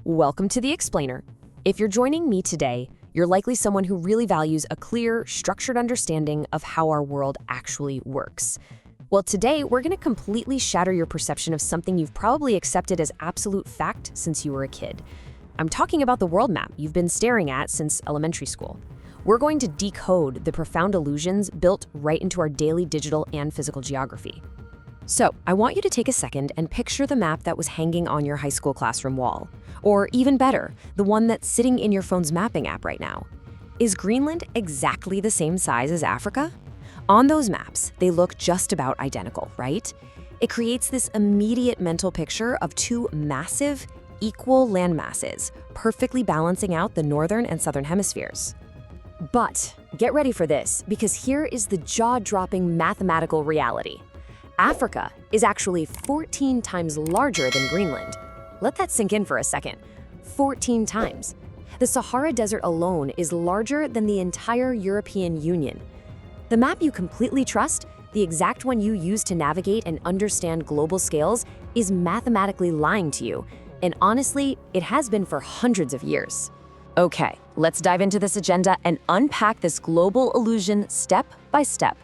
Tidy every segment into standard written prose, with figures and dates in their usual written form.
Welcome to The Explainer. If you're joining me today, you're likely someone who really values a clear, structured understanding of how our world actually works. Well, today we're going to completely shatter your perception of something you've probably accepted as absolute fact since you were a kid. I'm talking about the world map you've been staring at since elementary school. We're going to decode the profound illusions built right into our daily digital and physical geography. So, I want you to take a second and picture the map that was hanging on your high school classroom wall. Or even better, the one that's sitting in your phone's mapping app right now. Is Greenland exactly the same size as Africa? On those maps, they look just about identical, right? It creates this immediate mental picture of two massive, equal landmasses, perfectly balancing out the northern and southern hemispheres. But get ready for this, because here is the jaw-dropping mathematical reality. Africa is actually 14 times larger than Greenland. Let that sink in for a second. 14 times. The Sahara Desert alone is larger than the entire European Union. The map you completely trust, the exact one you use to navigate and understand global scales, is mathematically lying to you. And honestly, it has been for hundreds of years. Okay, let's dive into this agenda and unpack this global illusion step by step.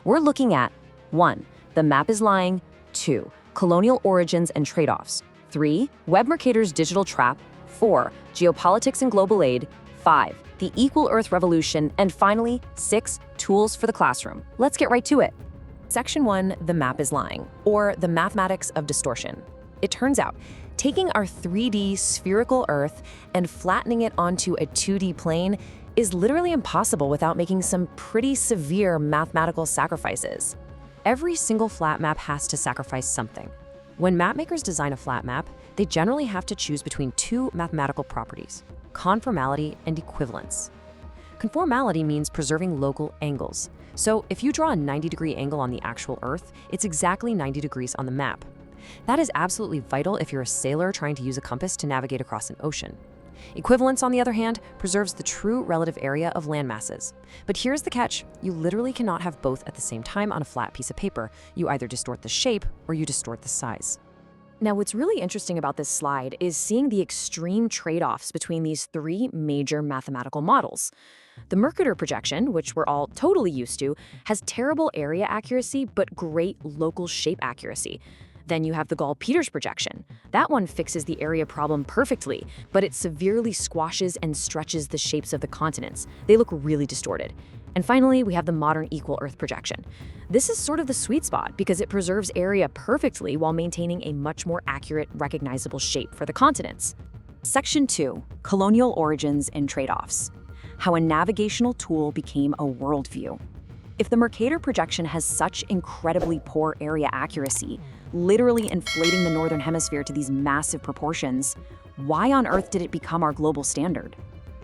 We're looking at 1. The map is lying. 2. Colonial origins and trade-offs. 3. Web Mercator's digital trap. 4. Geopolitics and global aid. 5. The equal Earth revolution. And finally, 6. Tools for the classroom. Let's get right to it. Section 1, the map is lying, or the mathematics of distortion. It turns out, taking our 3D spherical Earth and flattening it onto a 2D plane is literally impossible without making some pretty severe mathematical sacrifices. Every single flat map has to sacrifice something. When mapmakers design a flat map, they generally have to choose between two mathematical properties: conformality and equivalence. Conformality means preserving local angles. So if you draw a 90-degree angle on the actual Earth, it's exactly 90 degrees on the map. That is absolutely vital if you're a sailor trying to use a compass to navigate across an ocean. Equivalence, on the other hand, preserves the true relative area of land masses. But here's the catch: you literally cannot have both at the same time on a flat piece of paper. You either distort the shape or you distort the size. Now, what's really interesting about this slide is seeing the extreme trade-offs between these three major mathematical models. The Mercator projection, which we're all totally used to, has terrible area accuracy but great local shape accuracy. Then you have the Gall-Peters projection. That one fixes the area problem perfectly, but it severely squashes and stretches the shapes of the continents. They look really distorted. And finally, we have the modern equal Earth projection. This is sort of the sweet spot because it preserves area perfectly while maintaining a much more accurate, recognizable shape for the continents. Section 2, colonial origins and trade-offs. How a navigational tool became a worldview. If the Mercator projection has such incredibly poor area accuracy, literally inflating the northern hemisphere to these massive proportions, why on earth did it become our global standard?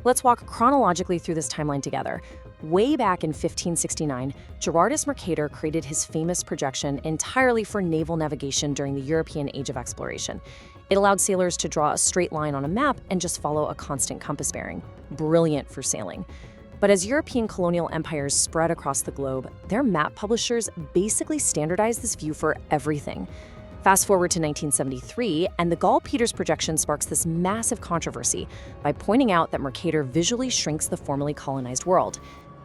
Let's walk chronologically through this timeline together. Way back in 1569, Gerardus Mercator created his famous projection entirely for naval navigation during the European Age of Exploration. It allowed sailors to draw a straight line on a map and just follow a constant compass bearing. Brilliant for sailing. But as European colonial empires spread across the globe, their map publishers basically standardized this view for everything. Fast forward to 1973, and the Gall-Peters projection sparks this massive controversy by pointing out that Mercator visually shrinks the formerly colonized world.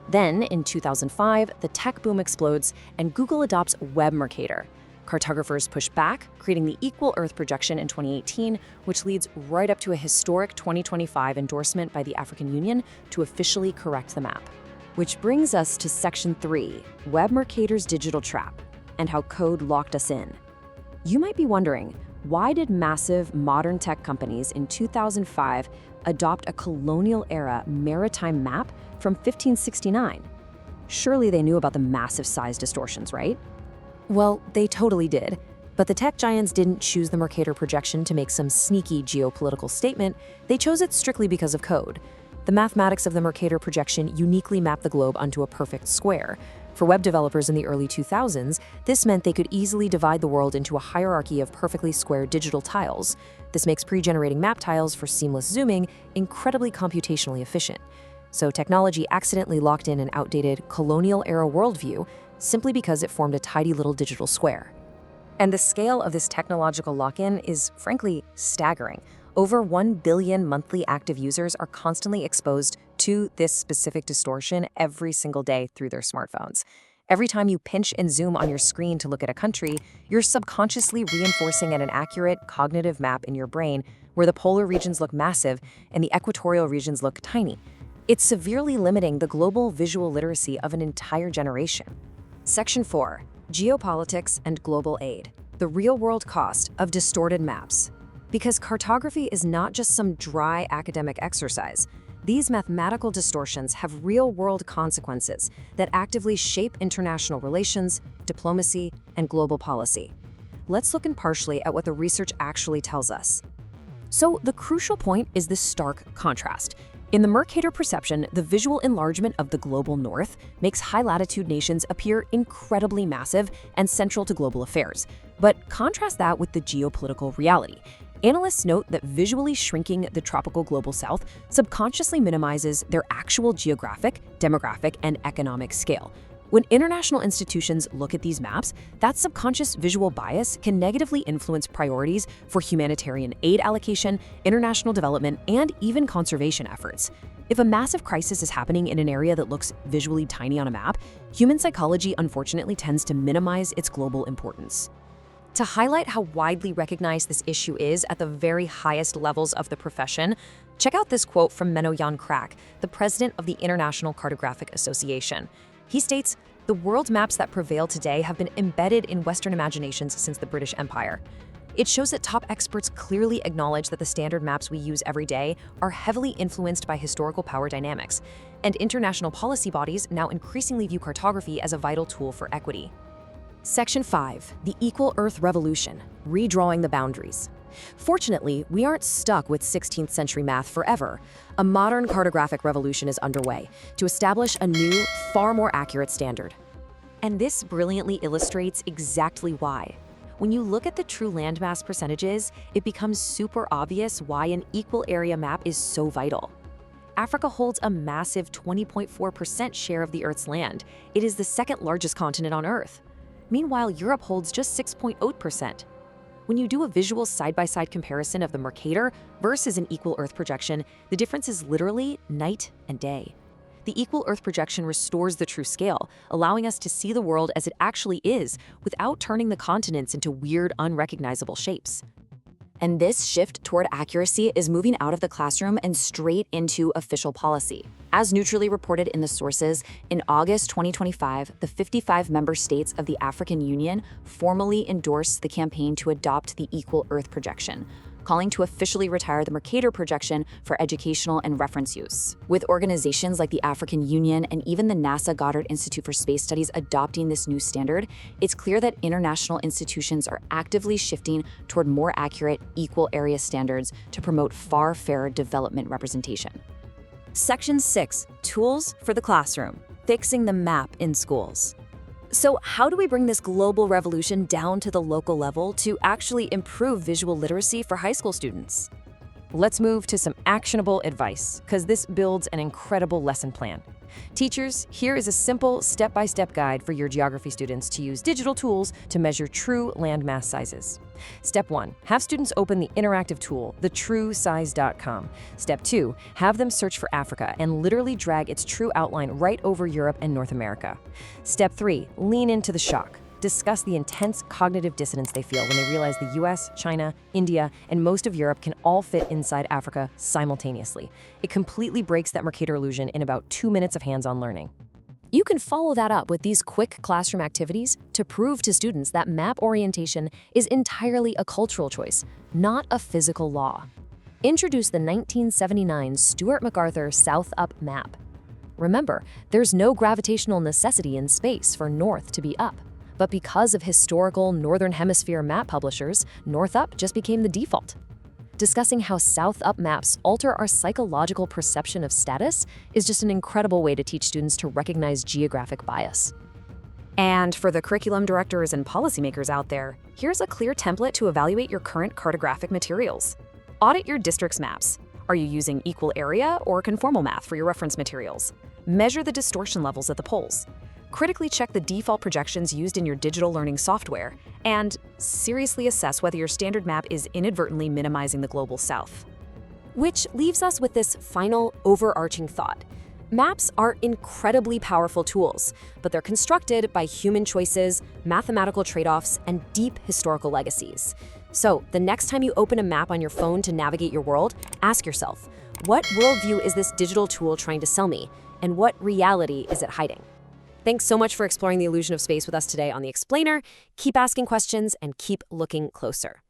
Then, in 2005, the tech boom explodes, and Google adopts Web Mercator. Cartographers push back, creating the equal Earth projection in 2018, which leads right up to a historic 2025 endorsement by the African Union to officially correct the map. Which brings us to Section 3, Web Mercator's digital trap, and how code locked us in. You might be wondering, why did massive modern tech companies in 2005 adopt a colonial-era maritime map from 1569? Surely they knew about the massive size distortions, right? Well, they totally did. But the tech giants didn't choose the Mercator projection to make some sneaky geopolitical statement. They chose it strictly because of code. The mathematics of the Mercator projection uniquely mapped the globe onto a perfect square. For web developers in the early 2000s, this meant they could easily divide the world into a hierarchy of perfectly square digital tiles. This makes pre-generating map tiles for seamless zooming incredibly computationally efficient. So technology accidentally locked in an outdated colonial-era worldview simply because it formed a tidy little digital square. And the scale of this technological lock-in is, frankly, staggering. Over 1 billion monthly active users are constantly exposed to this specific distortion every single day through their smartphones. Every time you pinch and zoom on your screen to look at a country, you're subconsciously reinforcing an accurate cognitive map in your brain where the polar regions look massive and the equatorial regions look tiny. It's severely limiting the global visual literacy of an entire generation. Section 4. Geopolitics and Global Aid. The real-world cost of distorted maps. Because cartography is not just some dry academic exercise, these mathematical distortions have real-world consequences that actively shape international relations, diplomacy, and global policy. Let's look impartially at what the research actually tells us. So the crucial point is this stark contrast. In the Mercator perception, the visual enlargement of the global north makes high-latitude nations appear incredibly massive and central to global affairs. But contrast that with the geopolitical reality. Analysts note that visually shrinking the tropical global south subconsciously minimizes their actual geographic, demographic, and economic scale. When international institutions look at these maps, that subconscious visual bias can negatively influence priorities for humanitarian aid allocation, international development, and even conservation efforts. If a massive crisis is happening in an area that looks visually tiny on a map, human psychology unfortunately tends to minimize its global importance. To highlight how widely recognized this issue is at the very highest levels of the profession, check out this quote from Menno Jan Krak, the president of the International Cartographic Association. He states, "The world maps that prevail today have been embedded in Western imaginations since the British Empire." It shows that top experts clearly acknowledge that the standard maps we use every day are heavily influenced by historical power dynamics, and international policy bodies now increasingly view cartography as a vital tool for equity. Section 5. The Equal Earth Revolution, Redrawing the Boundaries. Fortunately, we aren't stuck with 16th century math forever. A modern cartographic revolution is underway to establish a new, far more accurate standard. And this brilliantly illustrates exactly why. When you look at the true landmass percentages, it becomes super obvious why an equal area map is so vital. Africa holds a massive 20.4% share of the Earth's land. It is the second largest continent on Earth. Meanwhile, Europe holds just 6.0%. When you do a visual side-by-side comparison of the Mercator versus an equal Earth projection, the difference is literally night and day. The equal Earth projection restores the true scale, allowing us to see the world as it actually is without turning the continents into weird, unrecognizable shapes. And this shift toward accuracy is moving out of the classroom and straight into official policy. As neutrally reported in the sources, in August 2025, the 55 member states of the African Union formally endorsed the campaign to adopt the Equal Earth projection, calling to officially retire the Mercator projection for educational and reference use. With organizations like the African Union and even the NASA Goddard Institute for Space Studies adopting this new standard, it's clear that international institutions are actively shifting toward more accurate, equal area standards to promote far fairer development representation. Section 6. Tools for the Classroom. Fixing the map in schools. So how do we bring this global revolution down to the local level to actually improve visual literacy for high school students? Let's move to some actionable advice, because this builds an incredible lesson plan. Teachers, here is a simple step-by-step guide for your geography students to use digital tools to measure true landmass sizes. Step 1, have students open the interactive tool, thetruesize.com. Step 2, have them search for Africa and literally drag its true outline right over Europe and North America. Step 3, lean into the shock. Discuss the intense cognitive dissonance they feel when they realize the US, China, India, and most of Europe can all fit inside Africa simultaneously. It completely breaks that Mercator illusion in about 2 minutes of hands-on learning. You can follow that up with these quick classroom activities to prove to students that map orientation is entirely a cultural choice, not a physical law. Introduce the 1979 Stuart MacArthur South Up map. Remember, there's no gravitational necessity in space for north to be up. But because of historical Northern Hemisphere map publishers, North Up just became the default. Discussing how South Up maps alter our psychological perception of status is just an incredible way to teach students to recognize geographic bias. And for the curriculum directors and policymakers out there, here's a clear template to evaluate your current cartographic materials. Audit your district's maps. Are you using equal area or conformal math for your reference materials? Measure the distortion levels at the poles. Critically check the default projections used in your digital learning software, and seriously assess whether your standard map is inadvertently minimizing the global south. Which leaves us with this final, overarching thought. Maps are incredibly powerful tools, but they're constructed by human choices, mathematical trade-offs, and deep historical legacies. So, the next time you open a map on your phone to navigate your world, ask yourself, what worldview is this digital tool trying to sell me, and what reality is it hiding? Thanks so much for exploring the illusion of space with us today on The Explainer. Keep asking questions and keep looking closer.